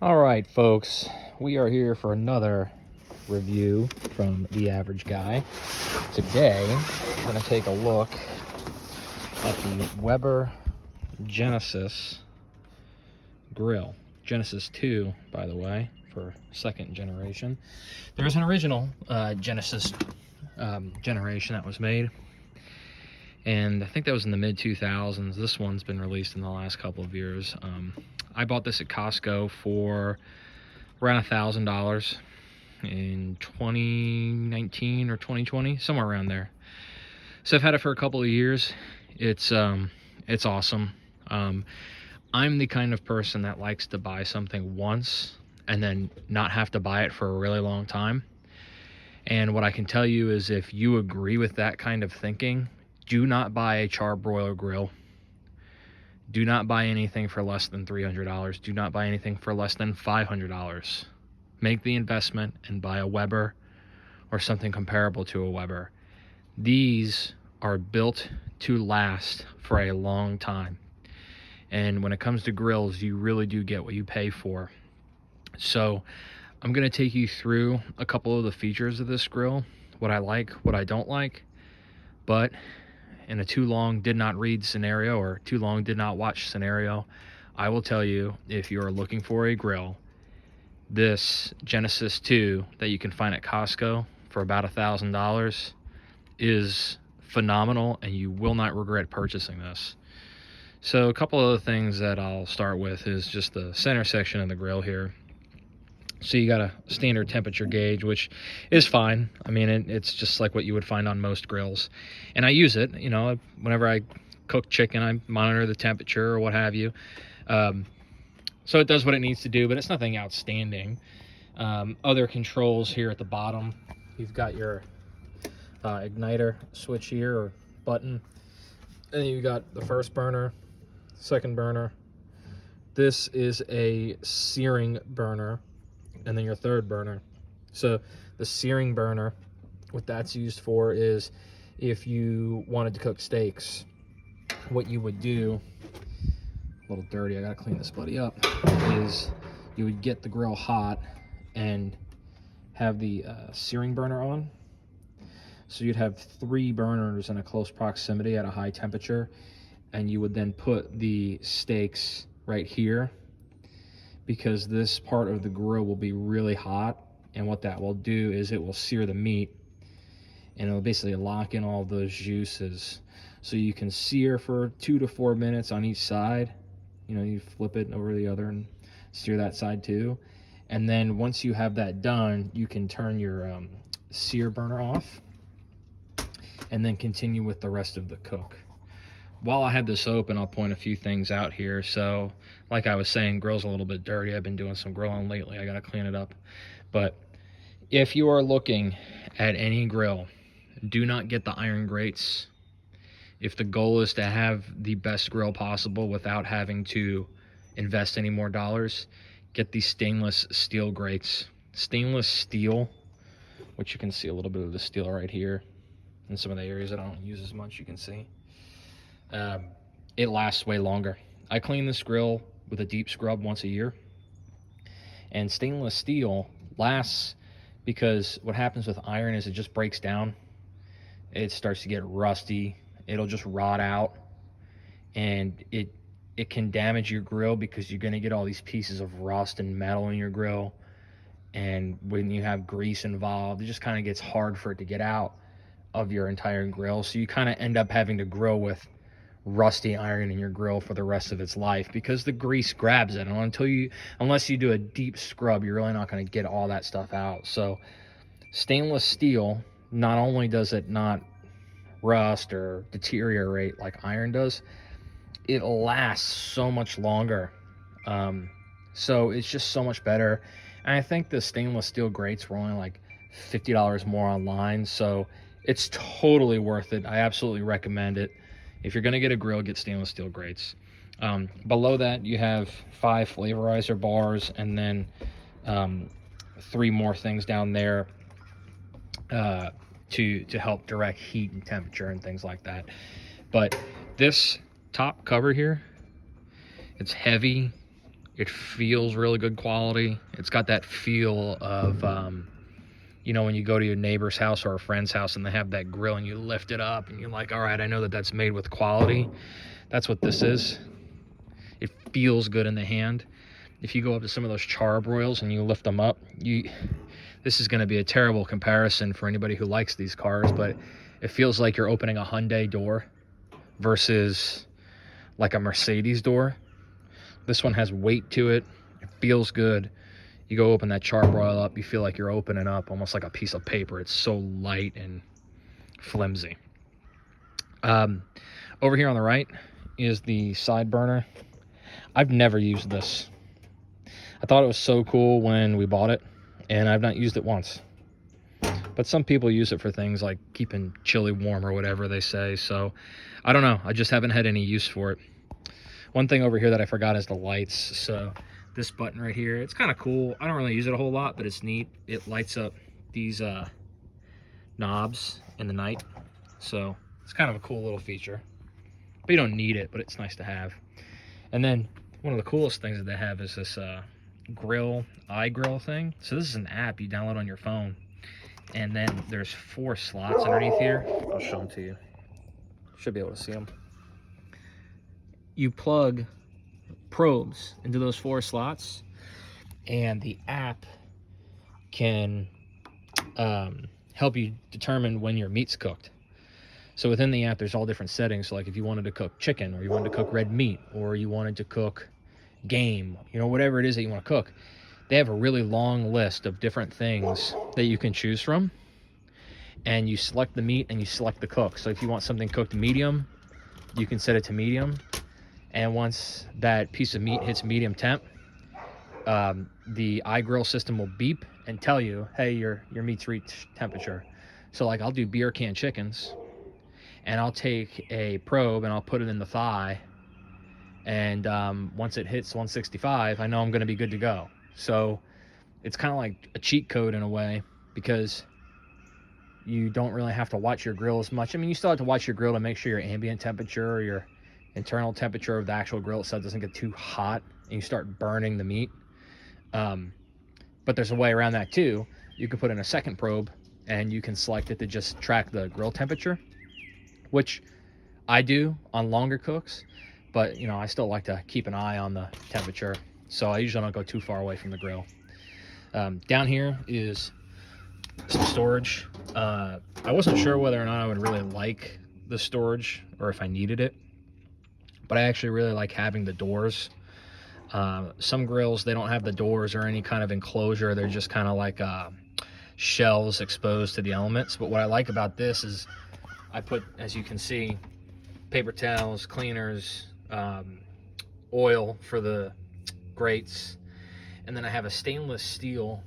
All right, folks, we are here for another review from The Average Guy. Today, we're going to take a look at the Weber Genesis grill. Genesis 2, by the way, for second generation. There's an original Genesis generation that was made, and I think that was in the mid-2000s. This one's been released in the last couple of years. I bought this at Costco for around $1,000 in 2019 or 2020, somewhere around there. So I've had it for a couple of years. It's awesome. I'm the kind of person that likes to buy something once and then not have to buy it for a really long time. And what I can tell you is, if you agree with that kind of thinking, do not buy a charbroiler grill. Do not buy anything for less than $300. Do not buy anything for less than $500. Make the investment and buy a Weber or something comparable to a Weber. These are built to last for a long time. And when it comes to grills, you really do get what you pay for. So I'm going to take you through a couple of the features of this grill, what I like, what I don't like. But in a too long did not read scenario, or too long did not watch scenario, I will tell you, if you are looking for a grill, this Genesis 2 that you can find at Costco for about $1,000 is phenomenal, and you will not regret purchasing this. So a couple of the things that I'll start with is just the center section of the grill here. So you got a standard temperature gauge, which is fine. I mean, it's just like what you would find on most grills. And I use it, whenever I cook chicken, I monitor the temperature or what have you. So it does what it needs to do, but it's nothing outstanding. Other controls here at the bottom, you've got your igniter switch here, or button. And then you got the first burner, second burner. This is a searing burner. And then your third burner. So the searing burner, what that's used for is if you wanted to cook steaks, what you would do, a little dirty, I gotta clean this buddy up, is you would get the grill hot and have the searing burner on. So you'd have 3 burners in a close proximity at a high temperature, and you would then put the steaks right here, because this part of the grill will be really hot, and what that will do is it will sear the meat, and it'll basically lock in all those juices. So you can sear for 2 to 4 minutes on each side. You flip it over the other and sear that side too. And then once you have that done, you can turn your sear burner off and then continue with the rest of the cook. While I have this open, I'll point a few things out here. So like I was saying, grill's a little bit dirty. I've been doing some grilling lately. I gotta clean it up. But if you are looking at any grill, do not get the iron grates. If the goal is to have the best grill possible without having to invest any more dollars, get these stainless steel grates. Stainless steel, which you can see a little bit of the steel right here in some of the areas that I don't use as much, you can see. It lasts way longer. I clean this grill with a deep scrub once a year, and stainless steel lasts because what happens with iron is it just breaks down. It starts to get rusty. It'll just rot out, and it can damage your grill because you're going to get all these pieces of rust and metal in your grill, and when you have grease involved, it just kind of gets hard for it to get out of your entire grill. So you kind of end up having to grill with rusty iron in your grill for the rest of its life, because the grease grabs it, and unless you do a deep scrub, you're really not going to get all that stuff out. So stainless steel, not only does it not rust or deteriorate like iron does, it lasts so much longer. So it's just so much better. And I think the stainless steel grates were only like $50 more online, so it's totally worth it. I absolutely recommend it. If you're going to get a grill, get stainless steel grates. Below that, you have 5 flavorizer bars, and then 3 more things down there to help direct heat and temperature and things like that. But this top cover here, it's heavy, It feels really good quality. It's got that feel of, you know, when you go to your neighbor's house or a friend's house and they have that grill and you lift it up and you're like, all right, I know that that's made with quality. That's what this is. It feels good in the hand. If you go up to some of those charbroils and you lift them up, this is going to be a terrible comparison for anybody who likes these cars, but it feels like you're opening a Hyundai door versus like a Mercedes door. This one has weight to it. It feels good. You go open that charbroil up, you feel like you're opening up almost like a piece of paper. It's so light and flimsy. Over here on the right is the side burner. I've never used this. I thought it was so cool when we bought it, and I've not used it once. But some people use it for things like keeping chili warm or whatever they say. So I don't know. I just haven't had any use for it. One thing over here that I forgot is the lights. So this button right here, it's kind of cool. I don't really use it a whole lot, but it's neat. It lights up these knobs in the night. So it's kind of a cool little feature. But you don't need it, but it's nice to have. And then one of the coolest things that they have is this grill, iGrill thing. So this is an app you download on your phone. And then there's 4 slots underneath here. I'll show them to you. Should be able to see them. You plug probes into those 4 slots, and the app can help you determine when your meat's cooked. So within the app, there's all different settings. So like if you wanted to cook chicken, or you wanted to cook red meat, or you wanted to cook game, you know, whatever it is that you want to cook, they have a really long list of different things that you can choose from. And you select the meat and you select the cook. So if you want something cooked medium, you can set it to medium. And once that piece of meat hits medium temp, the iGrill system will beep and tell you, hey, your meat's reached temperature. So like I'll do beer can chickens, and I'll take a probe and I'll put it in the thigh. And once it hits 165, I know I'm going to be good to go. So it's kind of like a cheat code in a way, because you don't really have to watch your grill as much. I mean, you still have to watch your grill to make sure your ambient temperature or your internal temperature of the actual grill itself doesn't get too hot and you start burning the meat. But there's a way around that too. You can put in a second probe and you can select it to just track the grill temperature, which I do on longer cooks. But, you know, I still like to keep an eye on the temperature, so I usually don't go too far away from the grill. Down here is some storage. I wasn't sure whether or not I would really like the storage or if I needed it, but I actually really like having the doors. Some grills, they don't have the doors or any kind of enclosure. They're just kind of like shelves exposed to the elements. But what I like about this is I put, as you can see, paper towels, cleaners, oil for the grates, and then I have a stainless steel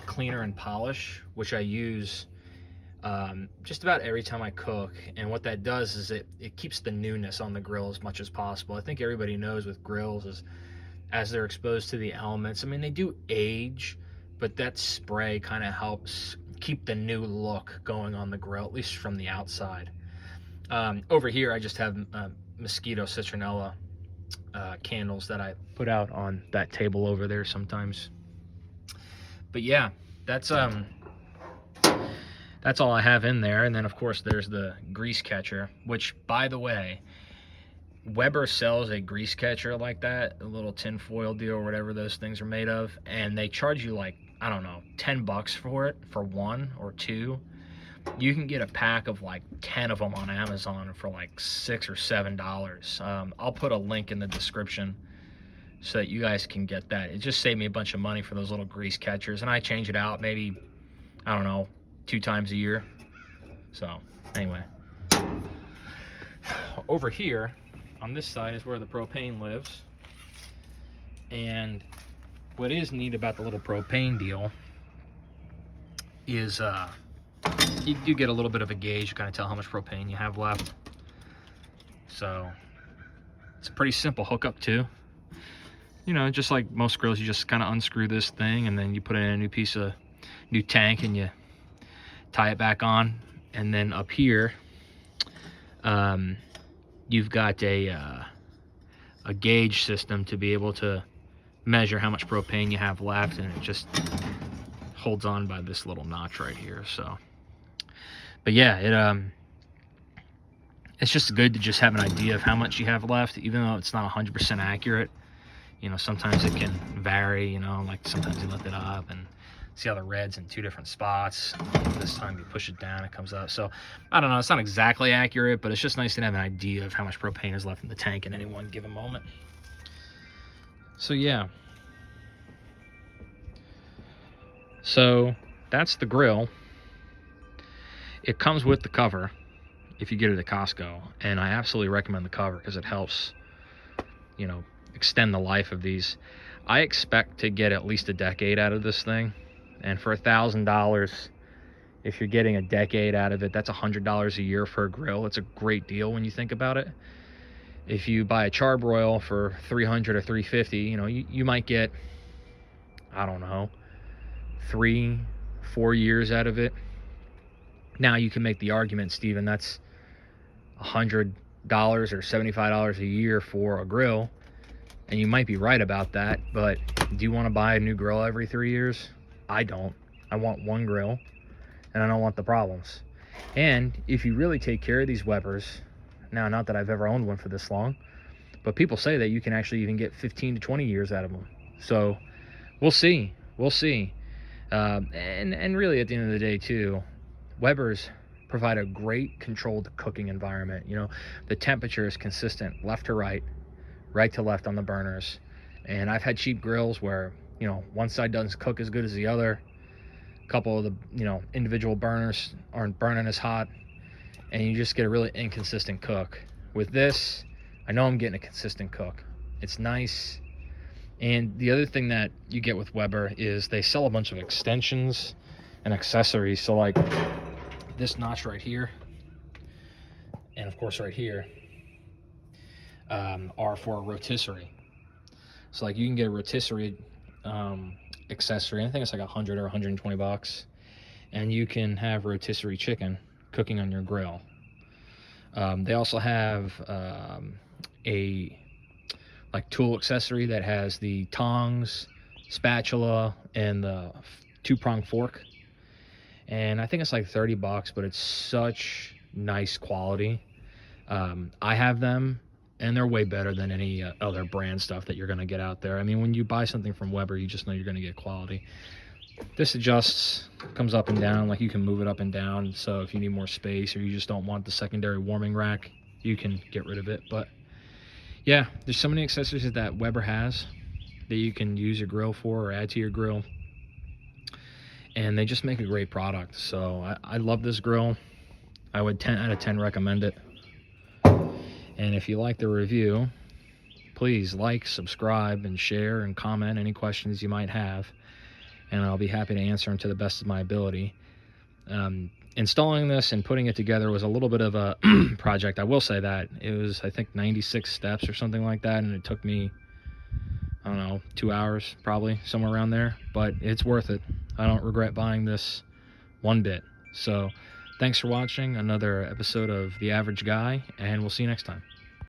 cleaner and polish, which I use just about every time I cook. And what that does is it keeps the newness on the grill as much as possible. I think everybody knows with grills is as they're exposed to the elements, I mean, they do age, but that spray kind of helps keep the new look going on the grill, at least from the outside. Over here, I just have mosquito citronella candles that I put out on that table over there sometimes. But yeah, that's all I have in there. And then of course there's the grease catcher, which, by the way, Weber sells a grease catcher like that, a little tin foil deal or whatever those things are made of, and they charge you like, I don't know, $10 for it, for 1 or 2. You can get a pack of like 10 of them on Amazon for like $6 or $7. I'll put a link in the description so that you guys can get that. It just saved me a bunch of money for those little grease catchers, and I change it out maybe, I don't know, 2 times a year. So anyway, over here on this side is where the propane lives. And what is neat about the little propane deal is you do get a little bit of a gauge to kind of tell how much propane you have left. So it's a pretty simple hookup too. You know, just like most grills, you just kind of unscrew this thing and then you put in a new tank and you tie it back on. And then up here, you've got a gauge system to be able to measure how much propane you have left, and it just holds on by this little notch right here. So, but yeah, it's just good to just have an idea of how much you have left, even though it's not 100% accurate. You know, sometimes it can vary, you know, like sometimes you lift it up and see how the red's in 2 different spots. This time you push it down, it comes up. So, I don't know, it's not exactly accurate, but it's just nice to have an idea of how much propane is left in the tank at any one given moment. So, yeah. So, that's the grill. It comes with the cover if you get it at Costco, and I absolutely recommend the cover because it helps, you know, extend the life of these. I expect to get at least a decade out of this thing, and for $1,000, if you're getting a decade out of it, that's $100 a year for a grill. It's a great deal when you think about it. If you buy a charbroil for $300 or $350, you know, you might get, I don't know, 3-4 years out of it. Now you can make the argument, Steven, that's $100 or $75 a year for a grill, and you might be right about that, but do you want to buy a new grill every 3 years? I don't. I want one grill, and I don't want the problems. And if you really take care of these Webers, now, not that I've ever owned one for this long, but people say that you can actually even get 15 to 20 years out of them. So we'll see. And really, at the end of the day too, Webers provide a great controlled cooking environment. You know, the temperature is consistent left to right, right to left on the burners. And I've had cheap grills where, you know, one side doesn't cook as good as the other. A couple of the, you know, individual burners aren't burning as hot, and you just get a really inconsistent cook. With this, I know I'm getting a consistent cook. It's nice. And the other thing that you get with Weber is they sell a bunch of extensions and accessories. So like this notch right here, and of course right here, are for a rotisserie. So like you can get a rotisserie accessory. I think it's like $100 or $120, and you can have rotisserie chicken cooking on your grill. They also have a like tool accessory that has the tongs, spatula, and the 2-prong fork. And I think it's like $30, but it's such nice quality. I have them, and they're way better than any other brand stuff that you're going to get out there. I mean, when you buy something from Weber, you just know you're going to get quality. This adjusts, comes up and down, like you can move it up and down. So if you need more space or you just don't want the secondary warming rack, you can get rid of it. But yeah, there's so many accessories that Weber has that you can use your grill for or add to your grill. And they just make a great product. So I love this grill. I would 10 out of 10 recommend it. And if you like the review, please like, subscribe, and share and comment any questions you might have. And I'll be happy to answer them to the best of my ability. Installing this and putting it together was a little bit of a project. I will say that. It was, I think, 96 steps or something like that, and it took me, I don't know, 2 hours probably, somewhere around there. But it's worth it. I don't regret buying this one bit. So thanks for watching another episode of The Average Guy, and we'll see you next time.